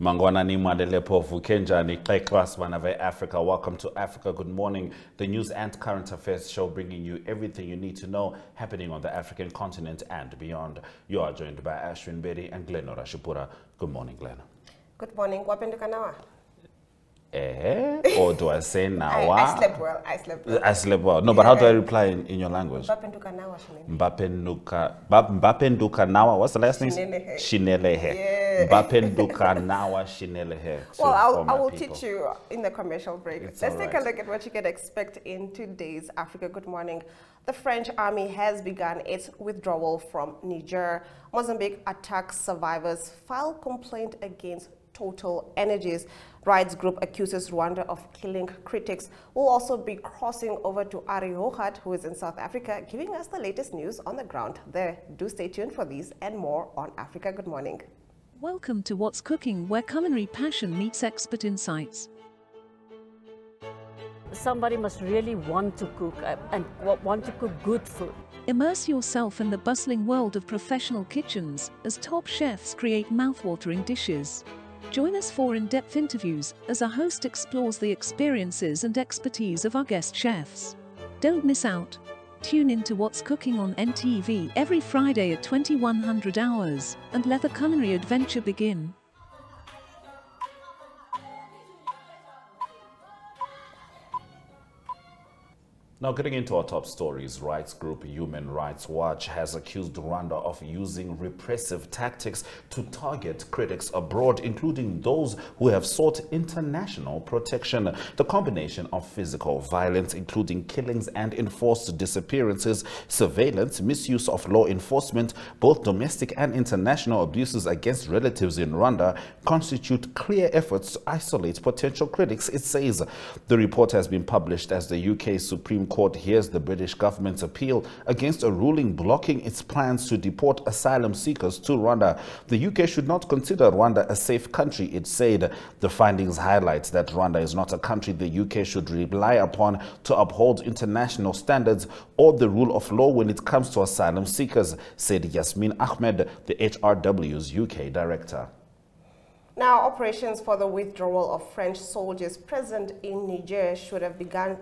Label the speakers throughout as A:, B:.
A: Mangwana ni Madelepovu Kenjani Vanave Africa. Welcome to Africa Good Morning, the news and current affairs show bringing you everything you need to know happening on the African continent and beyond. You are joined by Ashwin Bedi and Glenn Orashipura. Good morning, Glenn.
B: Good morning. Wapendukanawa.
A: Or do I say now?
B: I slept well. I slept well.
A: I slept well. No, but how do I reply in your language?
B: Wapendukanawa.
A: Mbapendukanawa. What's the last name? Shinelehe.
B: Yeah.
A: Mbapendukanawa Shinelehe.
B: Well, I will teach you in the commercial break. Let's take a look at what you can expect in today's Africa Good Morning. The French army has begun its withdrawal from Niger. Mozambique attack survivors file complaint against Total Energies. Rights group accuses Rwanda of killing critics. We'll also be crossing over to Ari Hohat, who is in South Africa, giving us the latest news on the ground there. Do stay tuned for these and more on Africa Good Morning.
C: Welcome to What's Cooking, where culinary passion meets expert insights.
D: Somebody must really want to cook and want to cook good food.
C: Immerse yourself in the bustling world of professional kitchens as top chefs create mouthwatering dishes. Join us for in-depth interviews as our host explores the experiences and expertise of our guest chefs. Don't miss out. Tune in to What's Cooking on NTV every Friday at 2100 hours and let the culinary adventure begin.
A: Now, getting into our top stories, rights group Human Rights Watch has accused Rwanda of using repressive tactics to target critics abroad, including those who have sought international protection. The combination of physical violence, including killings and enforced disappearances, surveillance, misuse of law enforcement, both domestic and international abuses against relatives in Rwanda, constitute clear efforts to isolate potential critics, it says. The report has been published as the UK Supreme Court hears the British government's appeal against a ruling blocking its plans to deport asylum seekers to Rwanda. The UK should not consider Rwanda a safe country, it said. The findings highlight that Rwanda is not a country the UK should rely upon to uphold international standards or the rule of law when it comes to asylum seekers, said Yasmin Ahmed, the HRW's UK director.
B: Now, operations for the withdrawal of French soldiers present in Niger should have begun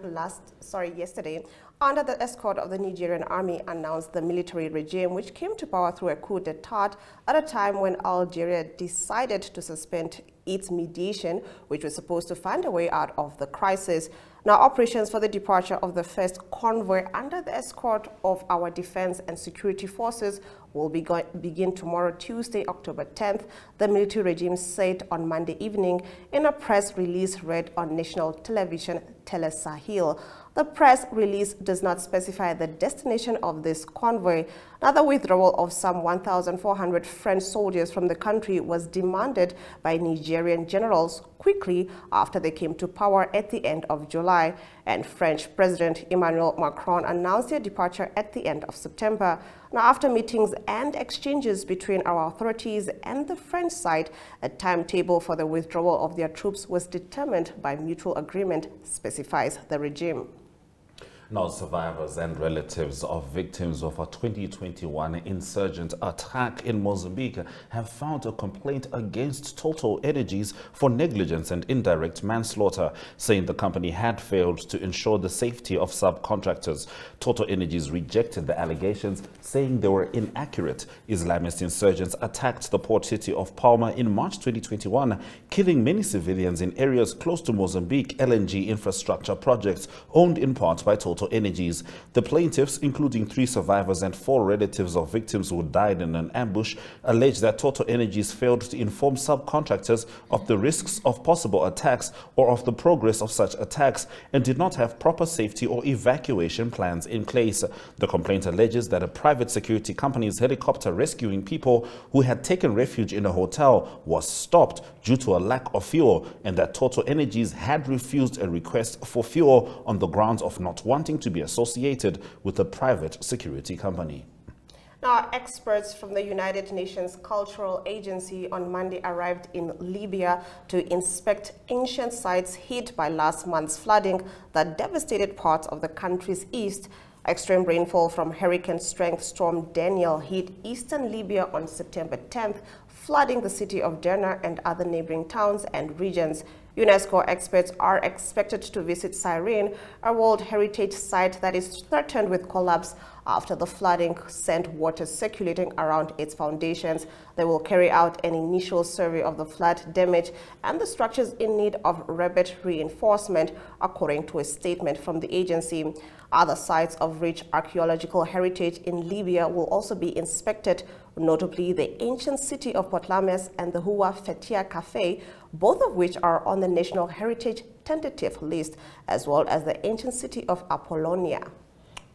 B: yesterday under the escort of the Nigerian army, announced the military regime, which came to power through a coup d'etat at a time when Algeria decided to suspend its mediation, which was supposed to find a way out of the crisis. Now, operations for the departure of the first convoy under the escort of our defense and security forces will begin tomorrow, Tuesday, October 10th, the military regime said on Monday evening in a press release read on national television Tele Sahel. The press release does not specify the destination of this convoy. Now, the withdrawal of some 1,400 French soldiers from the country was demanded by Nigerian generals quickly after they came to power at the end of July, and French President Emmanuel Macron announced their departure at the end of September. Now, after meetings and exchanges between our authorities and the French side, a timetable for the withdrawal of their troops was determined by mutual agreement, specifies the regime.
A: Now, survivors and relatives of victims of a 2021 insurgent attack in Mozambique have filed a complaint against Total Energies for negligence and indirect manslaughter, saying the company had failed to ensure the safety of subcontractors. Total Energies rejected the allegations, saying they were inaccurate. Islamist insurgents attacked the port city of Palma in March 2021, killing many civilians in areas close to Mozambique LNG infrastructure projects owned in part by Total Energies. The plaintiffs, including 3 survivors and 4 relatives of victims who died in an ambush, allege that Total Energies failed to inform subcontractors of the risks of possible attacks or of the progress of such attacks and did not have proper safety or evacuation plans in place. The complaint alleges that a private security company's helicopter rescuing people who had taken refuge in a hotel was stopped due to a lack of fuel, and that Total Energies had refused a request for fuel on the grounds of not wanting to be associated with a private security company.
B: Now, experts from the United Nations Cultural Agency on Monday arrived in Libya to inspect ancient sites hit by last month's flooding that devastated parts of the country's east. Extreme rainfall from hurricane-strength storm Daniel hit eastern Libya on September 10th, flooding the city of Derna and other neighboring towns and regions. UNESCO experts are expected to visit Cyrene, a World Heritage Site that is threatened with collapse after the flooding sent water circulating around its foundations. They will carry out an initial survey of the flood damage and the structures in need of rapid reinforcement, according to a statement from the agency. Other sites of rich archaeological heritage in Libya will also be inspected, notably the ancient city of Potlames and the Hua Fetia Cafe, both of which are on the National Heritage Tentative List, as well as the ancient city of Apollonia.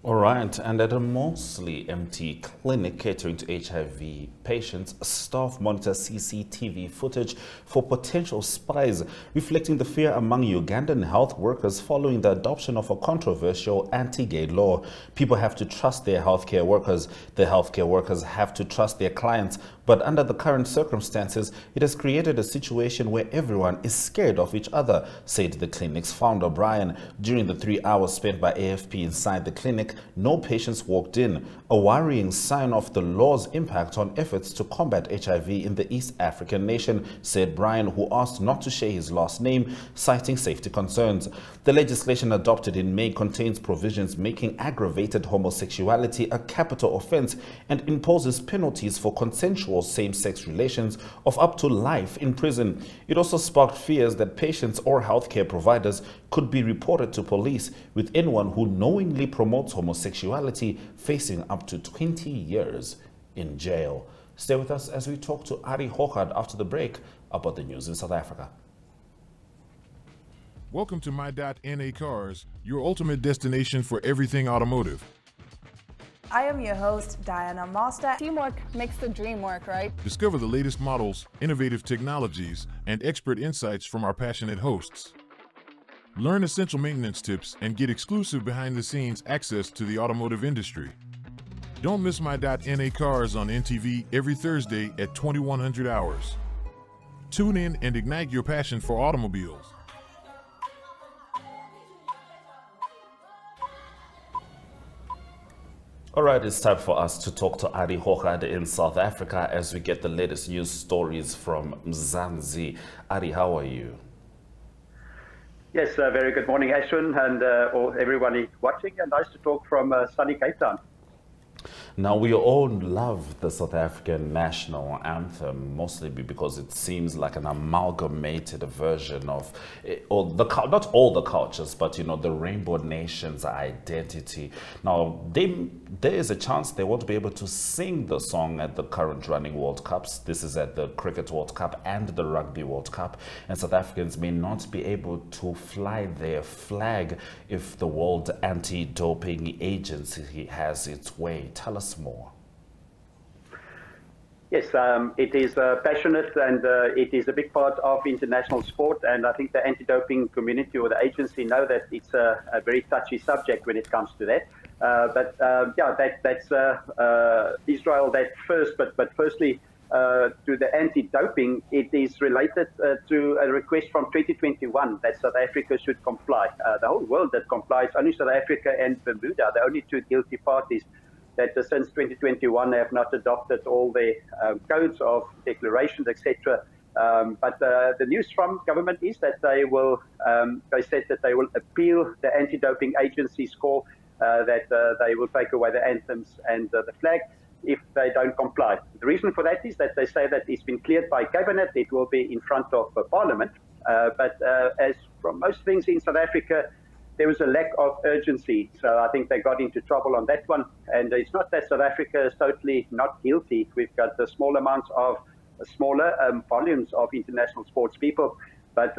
A: All right, and at a mostly empty clinic catering to HIV patients, staff monitor CCTV footage for potential spies, reflecting the fear among Ugandan health workers following the adoption of a controversial anti-gay law. People have to trust their healthcare workers. The healthcare workers have to trust their clients. But under the current circumstances, it has created a situation where everyone is scared of each other, said the clinic's founder, Brian. During the 3 hours spent by AFP inside the clinic, no patients walked in, a worrying sign of the law's impact on efforts to combat HIV in the East African nation, said Brian, who asked not to share his last name, citing safety concerns. The legislation adopted in May contains provisions making aggravated homosexuality a capital offense and imposes penalties for consensual same-sex relations of up to life in prison. It also sparked fears that patients or healthcare providers could be reported to police, with anyone who knowingly promotes homosexuality facing up to 20 years in jail. Stay with us as we talk to Ari Hochard after the break about the news in South Africa.
E: Welcome to My.NA Cars, your ultimate destination for everything automotive.
F: I am your host, Diana Master.
G: Teamwork makes the dream work, right?
E: Discover the latest models, innovative technologies, and expert insights from our passionate hosts. Learn essential maintenance tips and get exclusive behind-the-scenes access to the automotive industry. Don't miss My.NA Cars on NTV every Thursday at 2100 hours. Tune in and ignite your passion for automobiles.
A: All right, it's time for us to talk to Ari Hochard in South Africa as we get the latest news stories from Mzansi. Ari, how are you?
H: Yes, very good morning, Ashwin, and everybody watching, and nice to talk from sunny Cape Town.
A: Now, we all love the South African national anthem, mostly because it seems like an amalgamated version of, not all the cultures, but, you know, the Rainbow Nation's identity. Now, there is a chance they won't be able to sing the song at the current running World Cups. This is at the Cricket World Cup and the Rugby World Cup. And South Africans may not be able to fly their flag if the World Anti-Doping Agency has its way. Tell us more.
H: Yes, it is passionate, and it is a big part of international sport, and I think the anti-doping community or the agency know that it's a very touchy subject when it comes to that. That's Israel that first, but firstly to the anti-doping, it is related to a request from 2021 that South Africa should comply. The whole world that complies, only South Africa and Bermuda, the only two guilty parties that since 2021 have not adopted all the codes of declarations, etc. But the news from government is that they will, they said that they will appeal the anti-doping agency's call that they will take away the anthems and the flag if they don't comply. The reason for that is that they say that it's been cleared by cabinet, it will be in front of parliament. But as from most things in South Africa, there was a lack of urgency. So I think they got into trouble on that one. And it's not that South Africa is totally not guilty. We've got the small amounts of smaller volumes of international sports people. But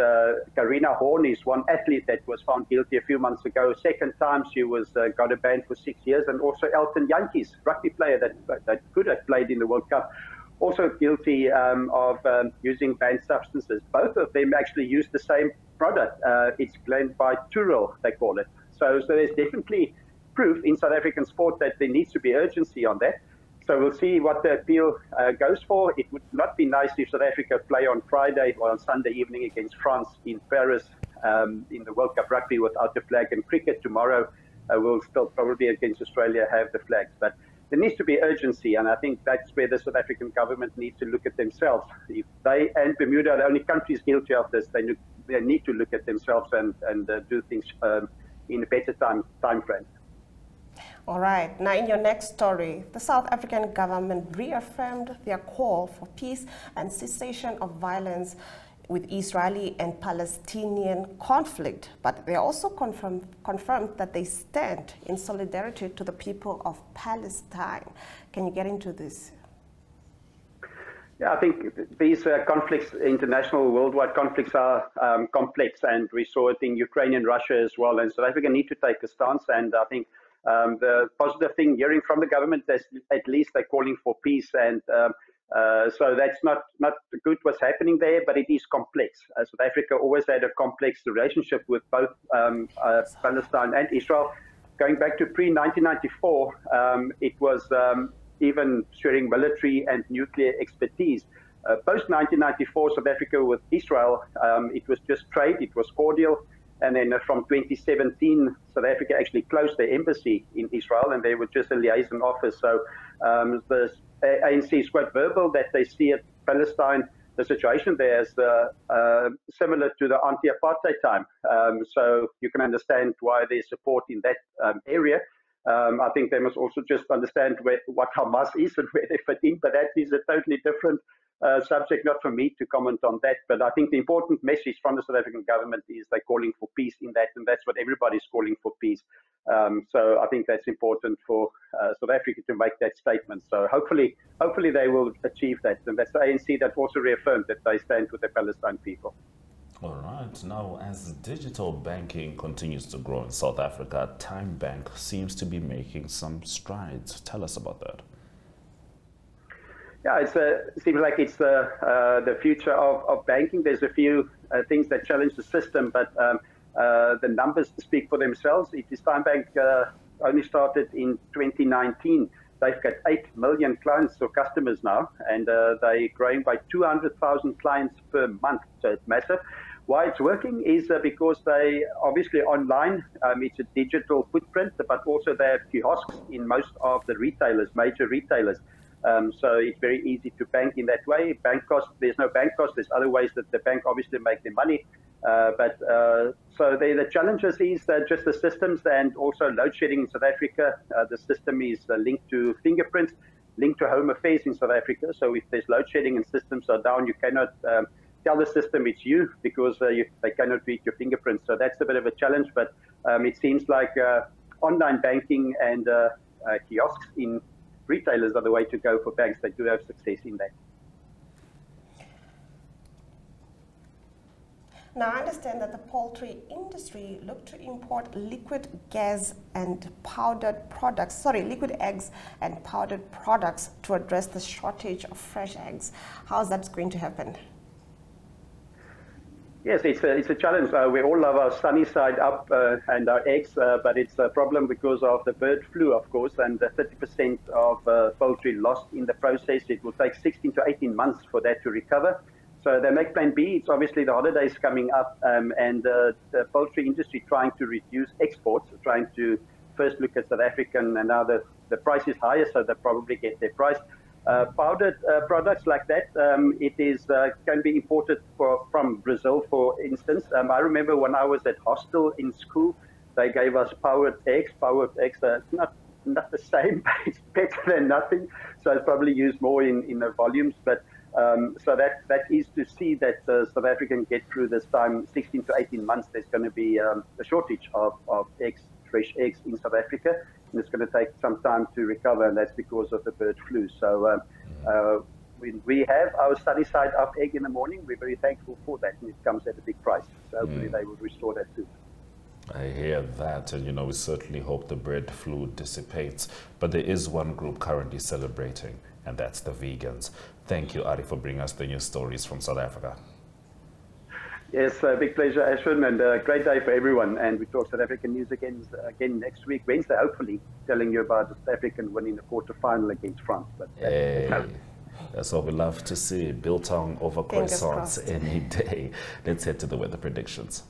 H: Karina Horn is one athlete that was found guilty a few months ago. Second time she was got a ban for 6 years. And also Elton Jantjies, rugby player that could have played in the World Cup, also guilty of using banned substances. Both of them actually used the same product. It's Glenbuterol, they call it. So there's definitely proof in South African sport that there needs to be urgency on that. So we'll see what the appeal goes for. It would not be nice if South Africa play on Friday or on Sunday evening against France in Paris in the World Cup rugby without the flag, and cricket tomorrow will still probably against Australia have the flags. But there needs to be urgency, and I think that's where the South African government needs to look at themselves. If they and Bermuda are the only countries guilty of this, they need to look at themselves and do things in a better time frame.
B: All right. Now, in your next story, the South African government reaffirmed their call for peace and cessation of violence with Israeli and Palestinian conflict, but they also confirmed that they stand in solidarity to the people of Palestine. Can you get into this?
H: Yeah, I think these conflicts, international worldwide conflicts, are complex, and we saw it in Ukraine and Russia as well, and South Africa need to take a stance, and I think the positive thing hearing from the government is at least they're calling for peace, and so that's not good what's happening there, but it is complex. South Africa always had a complex relationship with both Palestine and Israel. Going back to pre-1994, it was even sharing military and nuclear expertise. Post-1994, South Africa with Israel, it was just trade, it was cordial. And then from 2017, South Africa actually closed their embassy in Israel, and they were just a liaison office. So the ANC is quite verbal that they see it, Palestine, the situation there is similar to the anti-apartheid time. So you can understand why there's support in that area. I think they must also just understand what Hamas is and where they fit in, but that is a totally different subject, not for me to comment on that. But I think the important message from the South African government is they're calling for peace in that, and that's what everybody's calling for, peace. So I think that's important for South Africa to make that statement. So hopefully they will achieve that. And that's the ANC that also reaffirmed that they stand with the Palestine people.
A: All right. Now, as digital banking continues to grow in South Africa, Time Bank seems to be making some strides. Tell us about that.
H: Yeah, it seems like it's the future of banking. There's a few things that challenge the system, but the numbers speak for themselves. It is Time Bank only started in 2019. They've got 8 million clients or customers now, and they're growing by 200,000 clients per month. So it's massive. Why it's working is because they obviously online, it's a digital footprint, but also they have kiosks in most of the retailers, major retailers. So it's very easy to bank in that way. Bank cost, there's no bank cost. There's other ways that the bank obviously make their money. So the challenges is just the systems, and also load shedding in South Africa. The system is linked to fingerprints, linked to Home Affairs in South Africa. So if there's load shedding and systems are down, you cannot tell the system it's you, because they cannot read your fingerprints. So that's a bit of a challenge, but it seems like online banking and kiosks in retailers are the way to go for banks. They do have success in that.
B: Now, I understand that the poultry industry looked to import liquid gas and powdered products, liquid eggs and powdered products to address the shortage of fresh eggs. How's that going to happen?
H: Yes, it's a challenge. We all love our sunny side up and our eggs, but it's a problem because of the bird flu, of course, and 30% of poultry lost in the process. It will take 16 to 18 months for that to recover. So they make plan B. It's obviously the holidays coming up, and the poultry industry trying to reduce exports, trying to first look at South African, and now the price is higher, so they probably get their price. Powdered products like that, it is can be imported from Brazil, for instance. I remember when I was at hostel in school, they gave us powdered eggs. Powdered eggs are not the same, but it's better than nothing. So it's probably used more in the volumes. But so that is to see that South Africa can get through this time. 16 to 18 months, there's going to be a shortage of eggs, fresh eggs in South Africa. And it's going to take some time to recover, and that's because of the bird flu. So when we have our sunny side up egg in the morning, we're very thankful for that, and it comes at a big price. So hopefully they will restore that too.
A: I hear that, and we certainly hope the bird flu dissipates. But there is one group currently celebrating, and that's the vegans. Thank you, Ari, for bringing us the news stories from South Africa.
H: Yes, big pleasure, Ashwin, and a great day for everyone. And we talk South African news again next week, Wednesday, hopefully, telling you about the South African winning the quarterfinal against France. But
A: that's what we love to see. Biltong over croissants any day. Let's head to the weather predictions.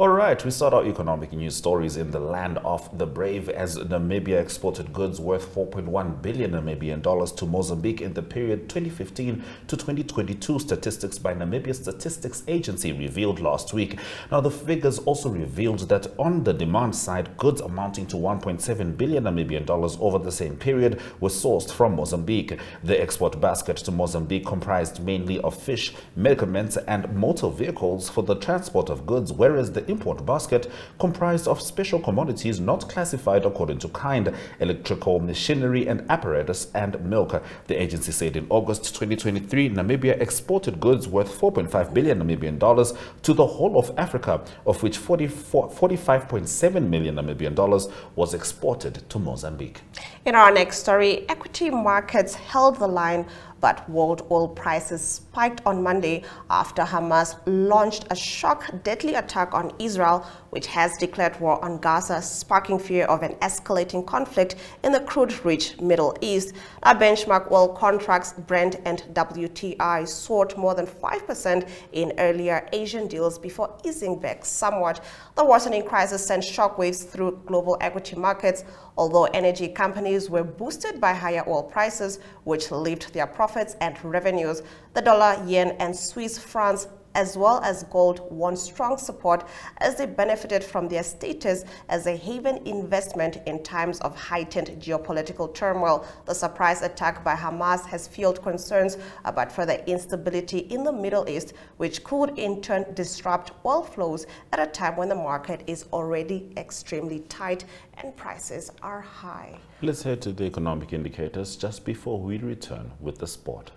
A: All right, we start our economic news stories in the land of the brave as Namibia exported goods worth 4.1 billion Namibian dollars to Mozambique in the period 2015 to 2022. Statistics by Namibia Statistics Agency revealed last week. Now, the figures also revealed that on the demand side, goods amounting to 1.7 billion Namibian dollars over the same period were sourced from Mozambique. The export basket to Mozambique comprised mainly of fish, medicaments, and motor vehicles for the transport of goods, whereas the import basket comprised of special commodities not classified according to kind, electrical machinery and apparatus, and milk. The agency said in August 2023, Namibia exported goods worth 4.5 billion Namibian dollars to the whole of Africa, of which 45.7 million Namibian dollars was exported to Mozambique.
B: In our next story, equity markets held the line, but world oil prices spiked on Monday after Hamas launched a shock, deadly attack on Israel, which has declared war on Gaza, sparking fear of an escalating conflict in the crude-rich Middle East. Our benchmark oil contracts, Brent and WTI, soared more than 5% in earlier Asian deals before easing back somewhat. The worsening crisis sent shockwaves through global equity markets, although energy companies were boosted by higher oil prices, which lifted their profits and revenues. The dollar, yen, and Swiss francs, as well as gold, won strong support as they benefited from their status as a haven investment in times of heightened geopolitical turmoil. The surprise attack by Hamas has fueled concerns about further instability in the Middle East, which could in turn disrupt oil flows at a time when the market is already extremely tight and prices are high.
A: Let's head to the economic indicators just before we return with the sport.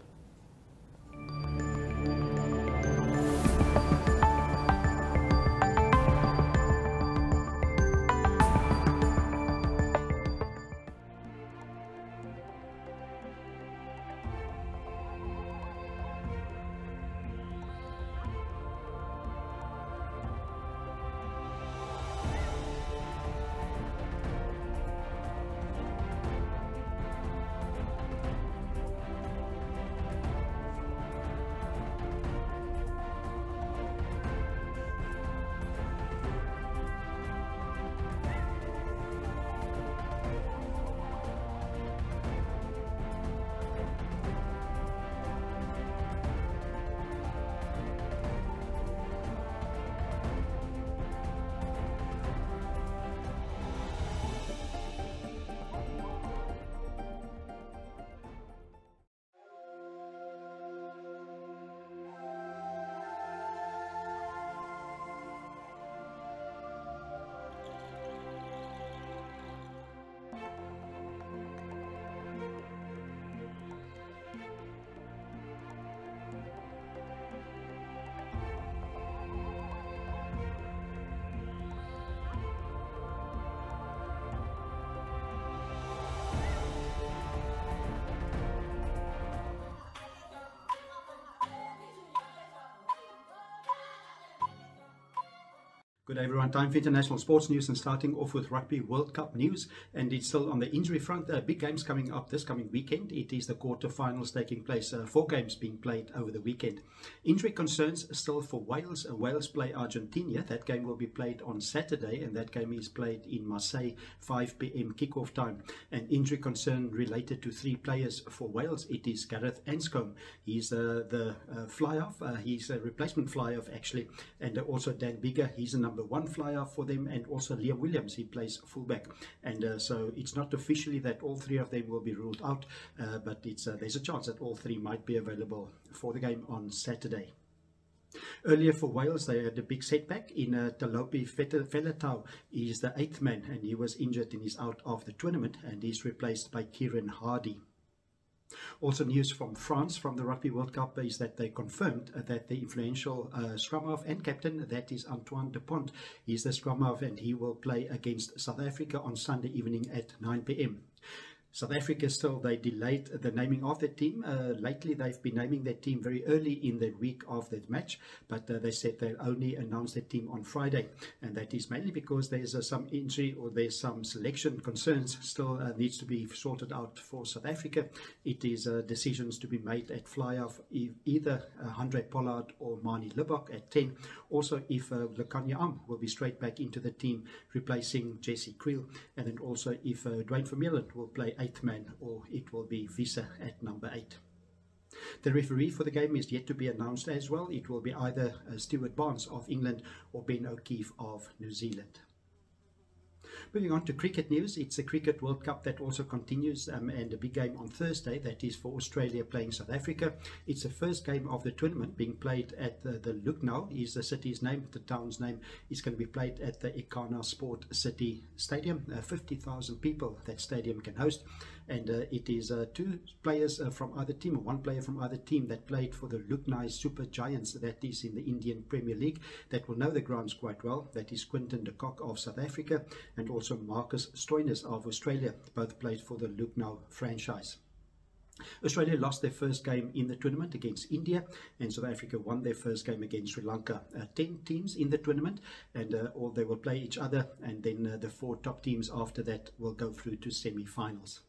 I: Good day everyone, time for international sports news and starting off with Rugby World Cup news, and it's still on the injury front. Big games coming up this coming weekend. It is the quarterfinals taking place, 4 games being played over the weekend. Injury concerns still for Wales. Wales play Argentina. That game will be played on Saturday, and that game is played in Marseille, 5 p.m. kickoff time. An injury concern related to 3 players for Wales. It is Gareth Anscombe. He's the fly-off. He's a replacement fly-off actually, and also Dan Biggar. He's a number 1 flyer for them, and also Liam Williams, he plays fullback, and so it's not officially that all 3 of them will be ruled out, but there's a chance that all 3 might be available for the game on Saturday. Earlier for Wales, they had a big setback in Talopi Felatau. He is the 8th man, and he was injured and is out of the tournament, and he's replaced by Kieran Hardy. Also news from France from the Rugby World Cup is that they confirmed that the influential scrum half and captain, that is Antoine Dupont, is the scrum half, and he will play against South Africa on Sunday evening at 9 p.m. South Africa still, they delayed the naming of their team. Lately, they've been naming their team very early in the week of the match, but they said they'll only announce their team on Friday. And that is mainly because there's some injury or there's some selection concerns still needs to be sorted out for South Africa. It is decisions to be made at fly-off either Andre Pollard or Mani Libbok at 10. Also, if Lekanya will be straight back into the team, replacing Jesse Creel. And then also if Dwayne Vermeulen will play 8th man, or it will be Visa at number 8. The referee for the game is yet to be announced as well. It will be either Stuart Barnes of England or Ben O'Keefe of New Zealand. Moving on to cricket news, it's a Cricket World Cup that also continues and a big game on Thursday, that is for Australia playing South Africa. It's the first game of the tournament being played at the Lucknow is the city's name. The town's name is going to be played at the Ekana Sport City Stadium. 50,000 people that stadium can host, and it is two players from either team, or one player from either team that played for the Lucknow Super Giants, that is in the Indian Premier League, that will know the grounds quite well. That is Quinton de Kock of South Africa and also Marcus Stoinis of Australia. Both played for the Lucknow franchise. Australia lost their first game in the tournament against India, and South Africa won their first game against Sri Lanka. 10 teams in the tournament, and all they will play each other, and then the 4 top teams after that will go through to semi-finals.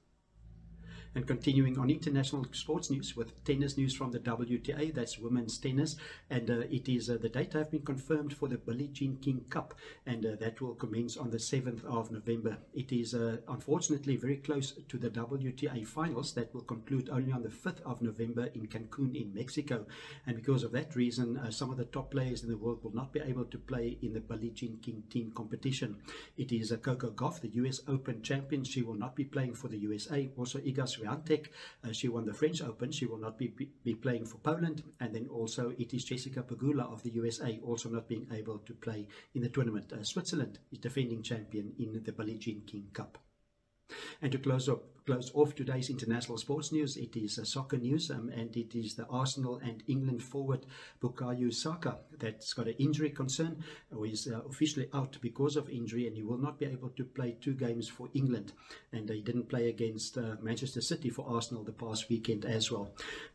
I: And continuing on international sports news with tennis news from the WTA, that's women's tennis, and it is the date have been confirmed for the Billie Jean King Cup, and that will commence on the 7th of November. It is unfortunately very close to the WTA finals that will conclude only on the 5th of November in Cancun in Mexico, and because of that reason some of the top players in the world will not be able to play in the Billie Jean King team competition. It is Coco Gauff, the US Open champion. She will not be playing for the USA. Also Iga Swiatek, she won the French Open. She will not be playing for Poland. And then also it is Jessica Pegula of the USA also not being able to play in the tournament. Switzerland is defending champion in the Billie Jean King Cup. And to close off today's international sports news, it is soccer news, and it is the Arsenal and England forward Bukayo Saka that's got an injury concern, or is officially out because of injury, and he will not be able to play 2 games for England. And he didn't play against Manchester City for Arsenal the past weekend as well.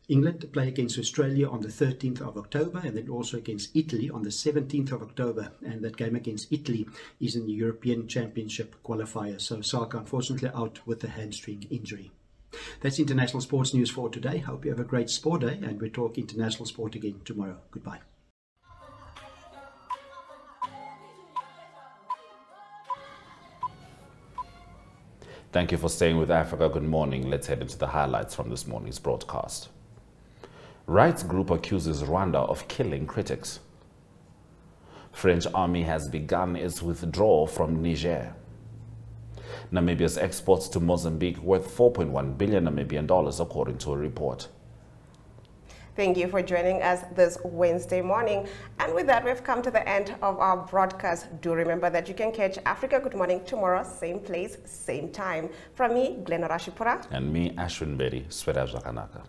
I: England play against Australia on the 13th of October, and then also against Italy on the 17th of October. And that game against Italy is in the European Championship qualifier. So Saka unfortunately out with a hamstring injury. That's international sports news for today. Hope you have a great sport day, and we talk international sport again tomorrow. Goodbye.
A: Thank you for staying with Africa. Good morning. Let's head into the highlights from this morning's broadcast. Rights group accuses Rwanda of killing critics. French army has begun its withdrawal from Niger. Namibia's exports to Mozambique worth 4.1 billion Namibian dollars, according to a report.
B: Thank you for joining us this Wednesday morning. And with that, we've come to the end of our broadcast. Do remember that you can catch Africa Good Morning tomorrow, same place, same time. From me, Glenn Rashipura.
A: And me, Ashwin Bedi, Swedaj Zakanaka.